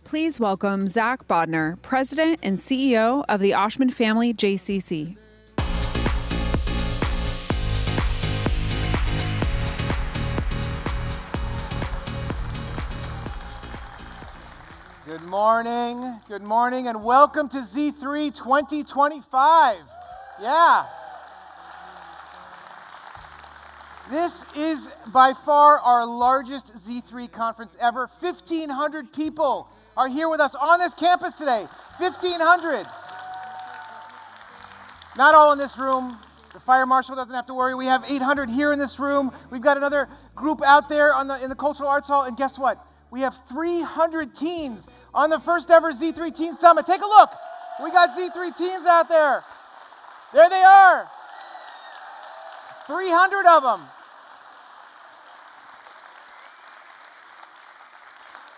Please welcome Zack Bodner, President and CEO of the Oshman Family JCC. Good morning, and welcome to Z3 2025. Yeah. This is by far our largest Z3 conference ever. 1,500 people are here with us on this campus today. 1,500. Not all in this room. The fire marshal doesn't have to worry. We have 800 here in this room. We've got another group out there in the Cultural Arts Hall. And guess what? We have 300 teens on the first ever Z3 Teen Summit. Take a look. We got Z3 teens out there. There they are. 300 of them.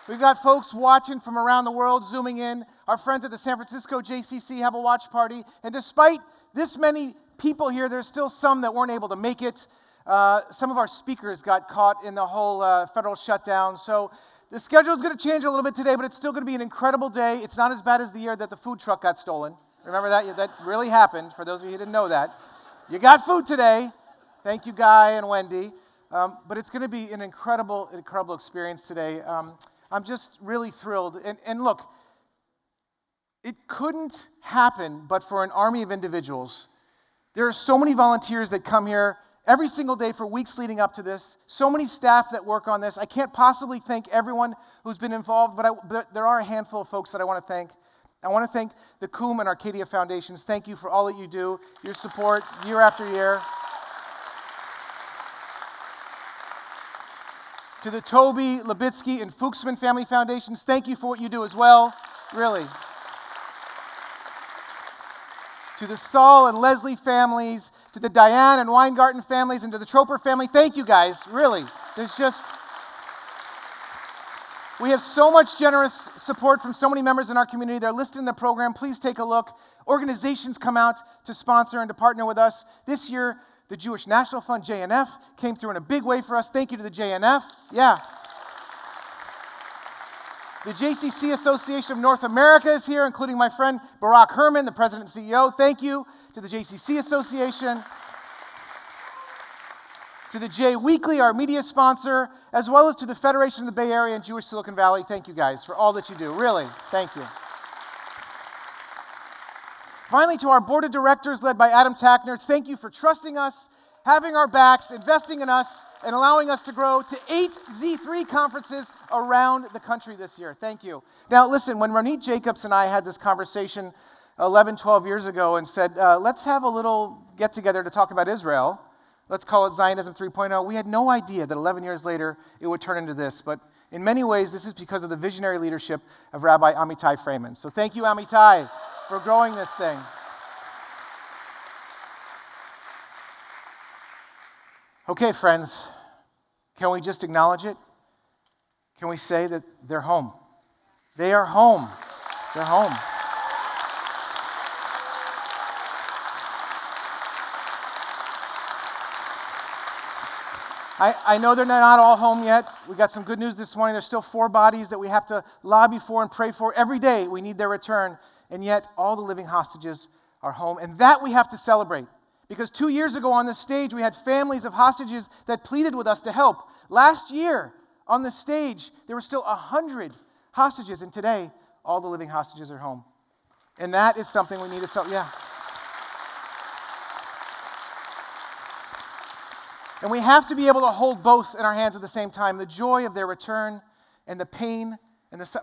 We've got folks watching from around the world, zooming in. Our friends at the San Francisco JCC have a watch party. And despite this many people here, there's still some that weren't able to make it. Some of our speakers got caught in the whole federal shutdown. So the schedule is going to change a little bit today, but it's still going to be an incredible day. It's not as bad as the year that the food truck got stolen. Remember that? That really happened, for those of you who didn't know that. You got food today. Thank you, Guy and Wendy. But it's going to be an incredible experience today. I'm just really thrilled. And look, it couldn't happen but for an army of individuals. There are so many volunteers that come here every single day for weeks leading up to this. So many staff that work on this. I can't possibly thank everyone who's been involved, but there are a handful of folks that I want to thank. I want to thank the Coombe and Arcadia Foundations. Thank you for all that you do, your support year after year. To the Toby, Libitsky, and Fuchsman Family Foundations, thank you for what you do as well, really. To the Saul and Leslie families, to the Diane and Weingarten families, and to the Troper family, thank you guys, really. We have so much generous support from so many members in our community. They're listed in the program. Please take a look. Organizations come out to sponsor and to partner with us. This year, the Jewish National Fund, JNF, came through in a big way for us. Thank you to the JNF. Yeah. The JCC Association of North America is here, including my friend Barak Herman, the president and CEO. Thank you to the JCC Association. To the J Weekly, our media sponsor, as well as to the Federation of the Bay Area and Jewish Silicon Valley. Thank you guys for all that you do. Really, thank you. Finally, to our board of directors led by Adam Tackner, thank you for trusting us, having our backs, investing in us, and allowing us to grow to 8 Z3 conferences around the country this year. Thank you. Now, listen, when Ronit Jacobs and I had this conversation 11, 12 years ago and said, let's have a little get-together to talk about Israel, let's call it Zionism 3.0, we had no idea that 11 years later it would turn into this. But in many ways, this is because of the visionary leadership of Rabbi Amitai Freeman. So thank you, Amitai, for growing this thing. Okay, friends, can we just acknowledge it? Can we say that they're home? They are home. They're home. I know they're not all home yet. We got some good news this morning. There's still 4 bodies that we have to lobby for and pray for. Every day we need their return. And yet all the living hostages are home. And that we have to celebrate. Because 2 years ago on this stage, we had families of hostages that pleaded with us to help. Last year on the stage, there were still 100 hostages. And today, all the living hostages are home. And that is something we need to celebrate. Yeah. And we have to be able to hold both in our hands at the same time. The joy of their return and the pain,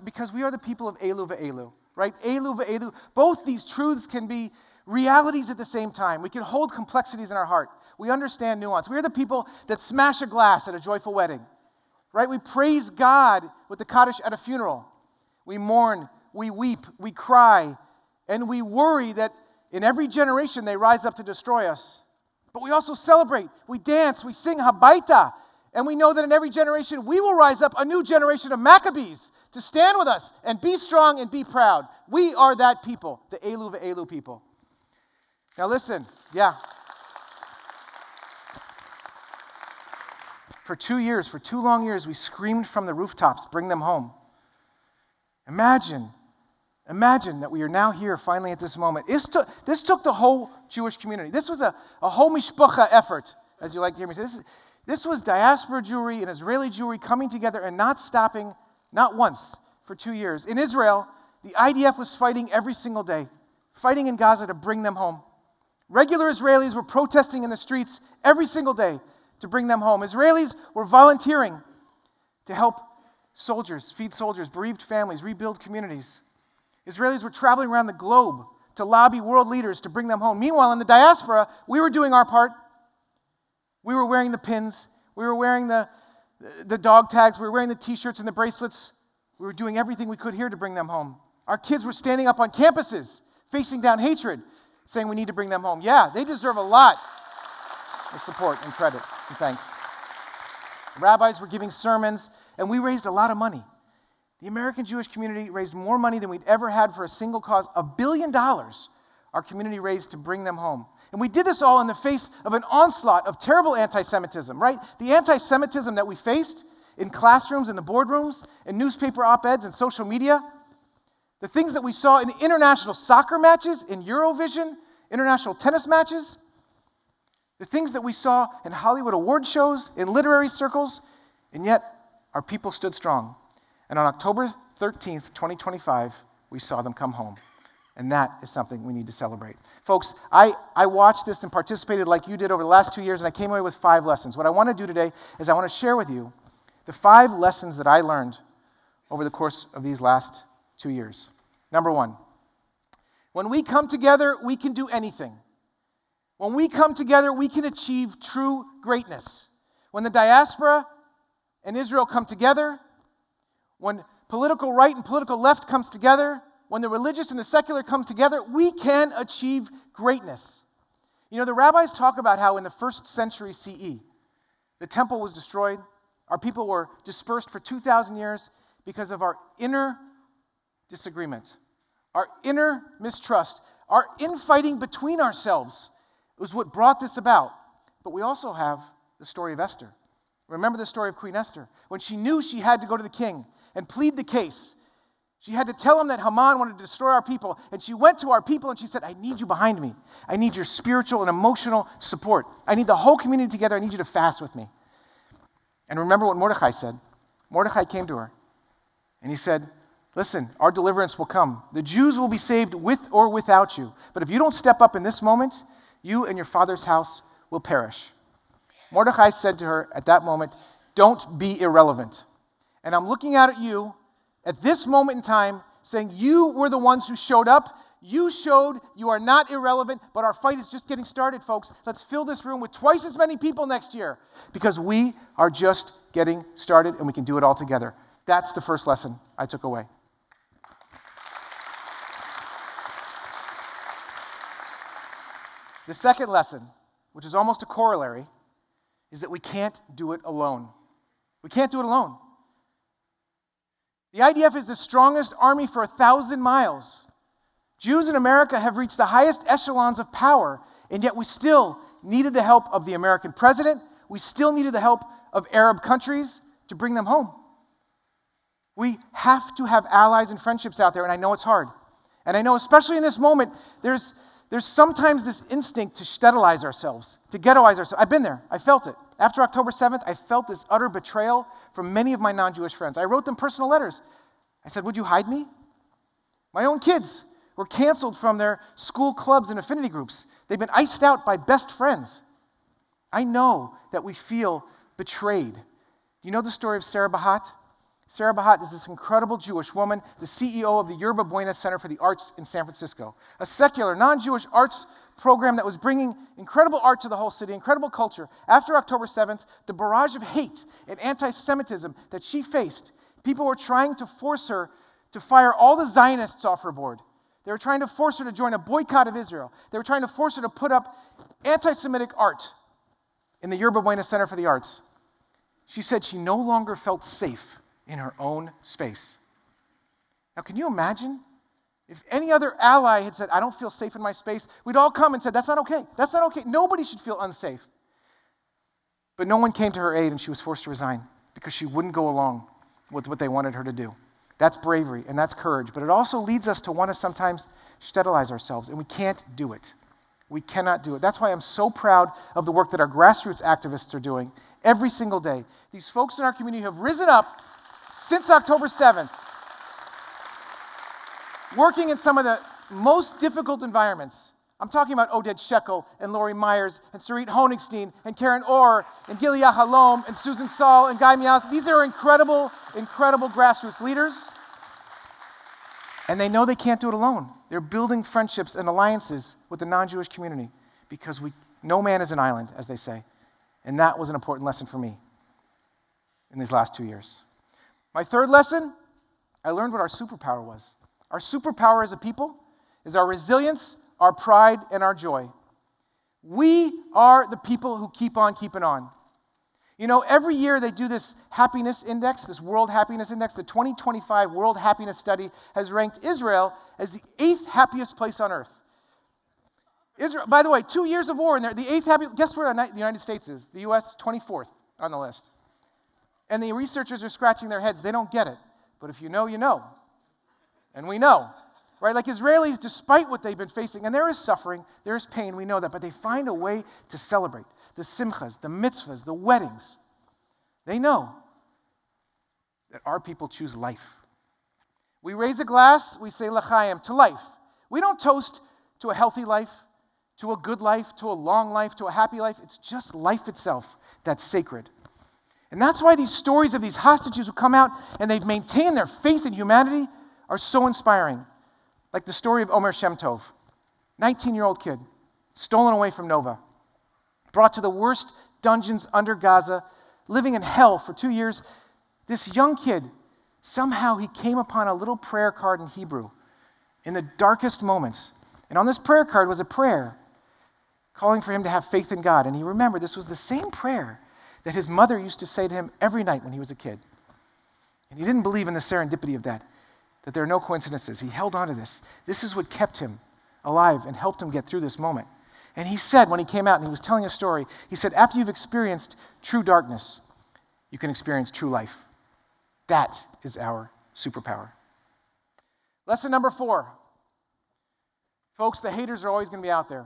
because we are the people of Elu ve'elu, right? Elu ve'elu. Both these truths can be realities at the same time. We can hold complexities in our heart. We understand nuance. We are the people that smash a glass at a joyful wedding, right? We praise God with the Kaddish at a funeral. We mourn, we weep, we cry, and we worry that in every generation they rise up to destroy us. But we also celebrate, we dance, we sing Habaita, and we know that in every generation we will rise up a new generation of Maccabees to stand with us and be strong and be proud. We are that people, the Elu ve'elu people. Now listen, yeah. For 2 years, for 2 long years, we screamed from the rooftops, bring them home. Imagine that we are now here finally at this moment. This took the whole Jewish community. This was a whole mishpacha effort, as you like to hear me say. This was diaspora Jewry and Israeli Jewry coming together and not stopping, not once, for 2 years. In Israel, the IDF was fighting every single day, fighting in Gaza to bring them home. Regular Israelis were protesting in the streets every single day to bring them home. Israelis were volunteering to help soldiers, feed soldiers, bereaved families, rebuild communities. Israelis were traveling around the globe to lobby world leaders to bring them home. Meanwhile, in the diaspora, we were doing our part. We were wearing the pins. We were wearing the dog tags. We were wearing the t-shirts and the bracelets. We were doing everything we could here to bring them home. Our kids were standing up on campuses, facing down hatred, saying we need to bring them home. Yeah, they deserve a lot of support and credit and thanks. Rabbis were giving sermons, and we raised a lot of money. The American Jewish community raised more money than we'd ever had for a single cause. $1 billion our community raised to bring them home. And we did this all in the face of an onslaught of terrible anti-Semitism, right? The anti-Semitism that we faced in classrooms, in the boardrooms, in newspaper op-eds, and social media. The things that we saw in international soccer matches, in Eurovision, international tennis matches. The things that we saw in Hollywood award shows, in literary circles. And yet, our people stood strong. And on October 13th, 2025, we saw them come home. And that is something we need to celebrate. Folks, I watched this and participated like you did over the last 2 years, and I came away with 5 lessons. What I want to do today is I want to share with you the 5 lessons that I learned over the course of these last 2 years. Number 1, when we come together, we can do anything. When we come together, we can achieve true greatness. When the diaspora and Israel come together, when political right and political left comes together, when the religious and the secular come together, we can achieve greatness. You know, the rabbis talk about how in the 1st century CE, the temple was destroyed. Our people were dispersed for 2,000 years because of our inner disagreement, our inner mistrust, our infighting between ourselves was what brought this about. But we also have the story of Esther. Remember the story of Queen Esther. When she knew she had to go to the king and plead the case, she had to tell him that Haman wanted to destroy our people. And she went to our people and she said, I need you behind me. I need your spiritual and emotional support. I need the whole community together. I need you to fast with me. And remember what Mordecai said. Mordecai came to her and he said, listen, our deliverance will come. The Jews will be saved with or without you. But if you don't step up in this moment, you and your father's house will perish. Mordecai said to her at that moment, don't be irrelevant. And I'm looking out at you at this moment in time saying you were the ones who showed up. You showed you are not irrelevant, but our fight is just getting started, folks. Let's fill this room with twice as many people next year because we are just getting started and we can do it all together. That's the first lesson I took away. The second lesson, which is almost a corollary, is that we can't do it alone. We can't do it alone. The IDF is the strongest army for 1,000 miles. Jews in America have reached the highest echelons of power, and yet we still needed the help of the American president. We still needed the help of Arab countries to bring them home. We have to have allies and friendships out there, and I know it's hard. And I know especially in this moment, there's sometimes this instinct to shtetlize ourselves, to ghettoize ourselves. I've been there. I felt it. After October 7th, I felt this utter betrayal from many of my non-Jewish friends. I wrote them personal letters. I said, would you hide me? My own kids were canceled from their school clubs and affinity groups. They've been iced out by best friends. I know that we feel betrayed. Do you know the story of Sarah Bahat? Sarah Bahat is this incredible Jewish woman, the CEO of the Yerba Buena Center for the Arts in San Francisco, a secular, non-Jewish arts program that was bringing incredible art to the whole city, incredible culture. After October 7th, the barrage of hate and anti-Semitism that she faced, people were trying to force her to fire all the Zionists off her board. They were trying to force her to join a boycott of Israel. They were trying to force her to put up anti-Semitic art in the Yerba Buena Center for the Arts. She said she no longer felt safe in her own space. Now, can you imagine if any other ally had said, I don't feel safe in my space? We'd all come and said, that's not okay. That's not okay. Nobody should feel unsafe. But no one came to her aid, and she was forced to resign because she wouldn't go along with what they wanted her to do. That's bravery and that's courage. But it also leads us to want to sometimes shtetlize ourselves, and we can't do it. We cannot do it. That's why I'm so proud of the work that our grassroots activists are doing every single day. These folks in our community have risen up since October 7th, working in some of the most difficult environments. I'm talking about Oded Shekel and Lori Myers and Sarit Honigstein and Karen Orr and Gilia Halom and Susan Saul and Guy Miaz. These are incredible, incredible grassroots leaders. And they know they can't do it alone. They're building friendships and alliances with the non-Jewish community because no man is an island, as they say. And that was an important lesson for me in these last 2 years. My third lesson, I learned what our superpower was. Our superpower as a people is our resilience, our pride, and our joy. We are the people who keep on keeping on. You know, every year they do this happiness index, this World Happiness Index. The 2025 World Happiness Study has ranked Israel as the 8th happiest place on earth. Israel, by the way, 2 years of war, and they're the 8th happiest. Guess where the United States is? The U.S. is 24th on the list. And the researchers are scratching their heads. They don't get it. But if you know, you know. And we know. Right? Like Israelis, despite what they've been facing, and there is suffering, there is pain, we know that, but they find a way to celebrate. The simchas, the mitzvahs, the weddings. They know that our people choose life. We raise a glass, we say l'chaim, to life. We don't toast to a healthy life, to a good life, to a long life, to a happy life. It's just life itself that's sacred. And that's why these stories of these hostages who come out and they've maintained their faith in humanity are so inspiring. Like the story of Omer Shem Tov, 19-year-old kid, stolen away from Nova, brought to the worst dungeons under Gaza, living in hell for 2 years. This young kid, somehow he came upon a little prayer card in Hebrew in the darkest moments. And on this prayer card was a prayer calling for him to have faith in God. And he remembered this was the same prayer that his mother used to say to him every night when he was a kid. And he didn't believe in the serendipity of that there are no coincidences. He held on to this. This is what kept him alive and helped him get through this moment. And he said, when he came out and he was telling a story, he said, after you've experienced true darkness, you can experience true life. That is our superpower. Lesson number 4. Folks, the haters are always going to be out there.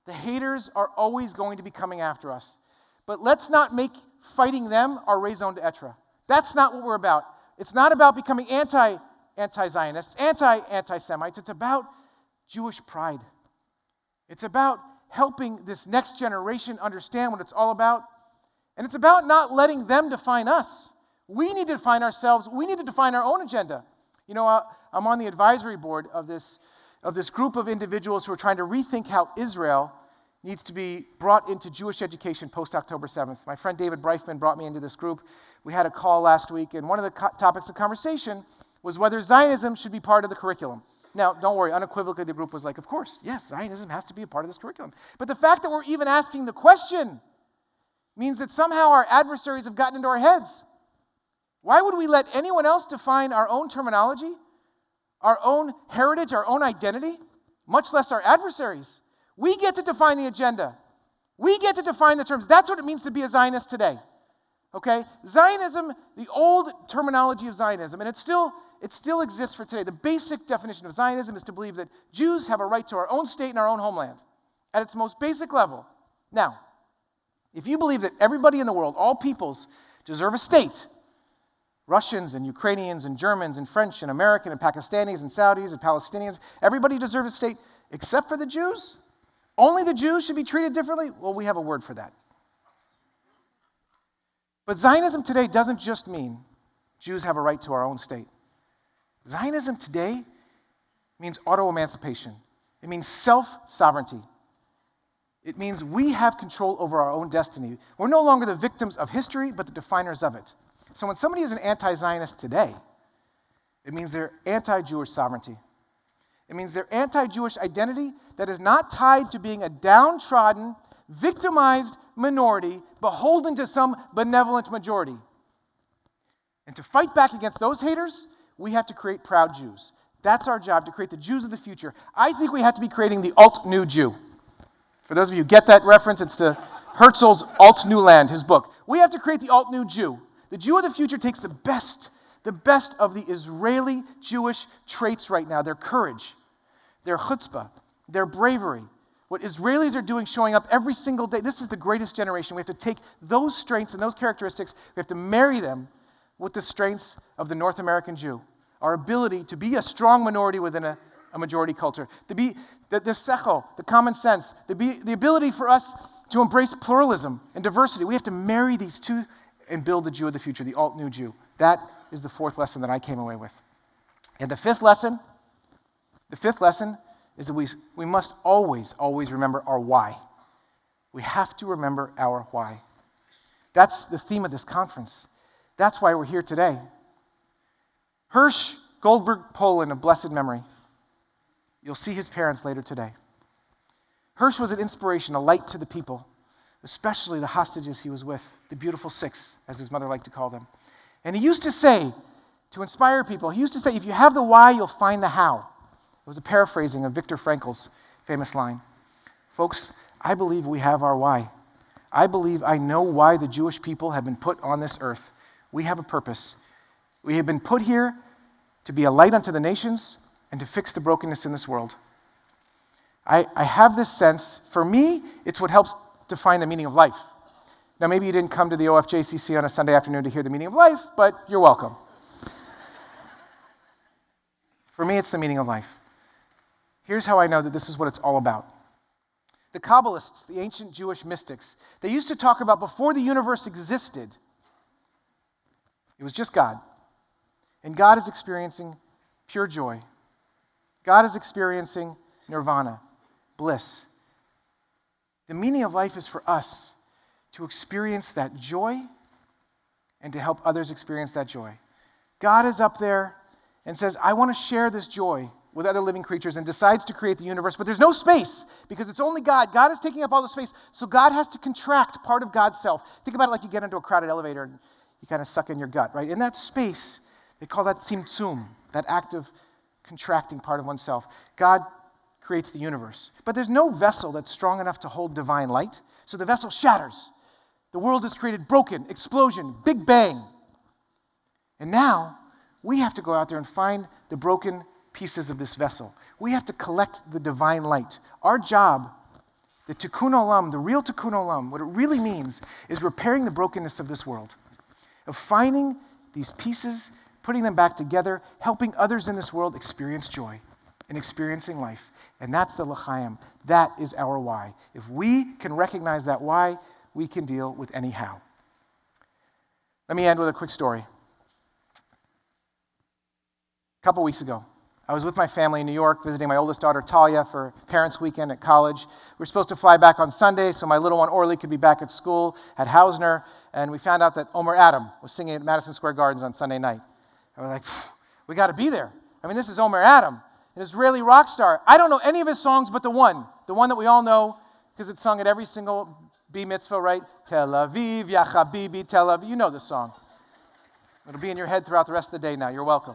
The haters are always going to be coming after us. But let's not make fighting them our raison d'etre. That's not what we're about. It's not about becoming anti-Zionists, anti-Semites. It's about Jewish pride. It's about helping this next generation understand what it's all about. And it's about not letting them define us. We need to define ourselves. We need to define our own agenda. You know, I'm on the advisory board of this group of individuals who are trying to rethink how Israel needs to be brought into Jewish education post-October 7th. My friend David Breifman brought me into this group. We had a call last week, and one of the topics of conversation was whether Zionism should be part of the curriculum. Now, don't worry, unequivocally the group was like, of course, yes, Zionism has to be a part of this curriculum. But the fact that we're even asking the question means that somehow our adversaries have gotten into our heads. Why would we let anyone else define our own terminology, our own heritage, our own identity, much less our adversaries? We get to define the agenda. We get to define the terms. That's what it means to be a Zionist today. Okay? Zionism, the old terminology of Zionism, and it still exists for today. The basic definition of Zionism is to believe that Jews have a right to our own state and our own homeland at its most basic level. Now, if you believe that everybody in the world, all peoples, deserve a state, Russians and Ukrainians and Germans and French and American and Pakistanis and Saudis and Palestinians, everybody deserves a state except for the Jews? Only the Jews should be treated differently? Well, we have a word for that. But Zionism today doesn't just mean Jews have a right to our own state. Zionism today means auto-emancipation. It means self-sovereignty. It means we have control over our own destiny. We're no longer the victims of history, but the definers of it. So when somebody is an anti-Zionist today, it means they're anti-Jewish sovereignty. It means they're anti-Jewish identity that is not tied to being a downtrodden, victimized minority beholden to some benevolent majority. And to fight back against those haters, we have to create proud Jews. That's our job, to create the Jews of the future. I think we have to be creating the alt-new Jew. For those of you who get that reference, it's to Herzl's Alt-New Land, his book. We have to create the alt-new Jew. The Jew of the future takes the best the best of the Israeli Jewish traits right now, their courage, their chutzpah, their bravery. What Israelis are doing, showing up every single day. This is the greatest generation. We have to take those strengths and those characteristics, we have to marry them with the strengths of the North American Jew. Our ability to be a strong minority within a majority culture. To be the sechel, the common sense. The ability for us to embrace pluralism and diversity. We have to marry these two and build the Jew of the future, the alt-new Jew. That is the fourth lesson that I came away with. And the fifth lesson is that we must always remember our why. We have to remember our why. That's the theme of this conference. That's why we're here today. Hirsch Goldberg Poland of blessed memory. You'll see his parents later today. Hirsch was an inspiration, a light to the people, especially the hostages he was with, the beautiful six, as his mother liked to call them. And he used to say, to inspire people, he used to say, if you have the why, you'll find the how. It was a paraphrasing of Viktor Frankl's famous line. Folks, I believe we have our why. I believe I know why the Jewish people have been put on this earth. We have a purpose. We have been put here to be a light unto the nations and to fix the brokenness in this world. I have this sense, for me, it's what helps define the meaning of life. Now, maybe you didn't come to the OFJCC on a Sunday afternoon to hear the meaning of life, but you're welcome. For me, it's the meaning of life. Here's how I know that this is what it's all about. The Kabbalists, the ancient Jewish mystics, they used to talk about before the universe existed, it was just God. And God is experiencing pure joy. God is experiencing nirvana, bliss. The meaning of life is for us to experience that joy and to help others experience that joy. God is up there and says, I want to share this joy with other living creatures, and decides to create the universe, but there's no space because it's only God. God is taking up all the space, so God has to contract part of God's self. Think about it like you get into a crowded elevator and you kind of suck in your gut, right? In that space, they call that tzimtzum, that act of contracting part of oneself. God creates the universe, but there's no vessel that's strong enough to hold divine light, so the vessel shatters. The world is created broken, explosion, big bang. And now, we have to go out there and find the broken pieces of this vessel. We have to collect the divine light. Our job, the tikkun olam, the real tikkun olam, what it really means is repairing the brokenness of this world, of finding these pieces, putting them back together, helping others in this world experience joy and experiencing life. And that's the l'chaim. That is our why. If we can recognize that why, we can deal with any how. Let me end with a quick story. A couple weeks ago, I was with my family in New York visiting my oldest daughter, Talia, for Parents' Weekend at college. We were supposed to fly back on Sunday so my little one, Orly, could be back at school at Hausner, and we found out that Omer Adam was singing at Madison Square Gardens on Sunday night. And we're like, we got to be there. I mean, this is Omer Adam, an Israeli rock star. I don't know any of his songs but the one that we all know because it's sung at every single B mitzvah, right? Tel Aviv, Ya Habibi, Tel Aviv. You know the song. It'll be in your head throughout the rest of the day now. You're welcome.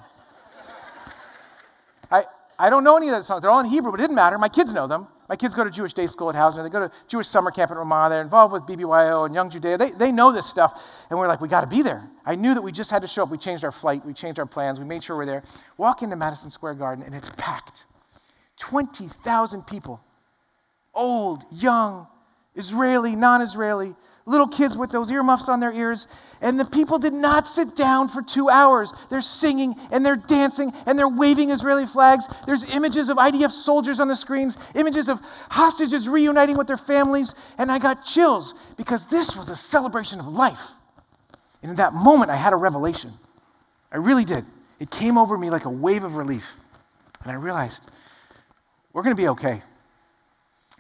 I don't know any of those songs. They're all in Hebrew, but it didn't matter. My kids know them. My kids go to Jewish day school at Hausner. They go to Jewish summer camp at Ramah. They're involved with BBYO and Young Judea. They know this stuff. And we're like, we got to be there. I knew that we just had to show up. We changed our flight. We changed our plans. We made sure we're there. Walk into Madison Square Garden, and it's packed. 20,000 people. Old, young, Israeli, non-Israeli. Little kids with those earmuffs on their ears. And the people did not sit down for 2 hours. They're singing and they're dancing and they're waving Israeli flags. There's images of IDF soldiers on the screens, images of hostages reuniting with their families. And I got chills because this was a celebration of life. And in that moment, I had a revelation. I really did. It came over me like a wave of relief. And I realized, we're going to be okay.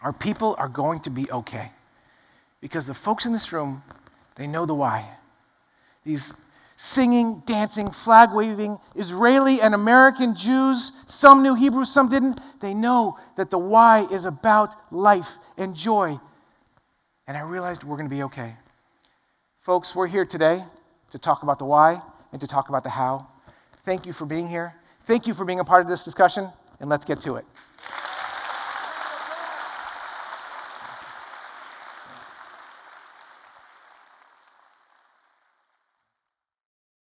Our people are going to be okay. Because the folks in this room, they know the why. These singing, dancing, flag-waving Israeli and American Jews, some knew Hebrew, some didn't, they know that the why is about life and joy. And I realized we're going to be okay. Folks, we're here today to talk about the why and to talk about the how. Thank you for being here. Thank you for being a part of this discussion, and let's get to it.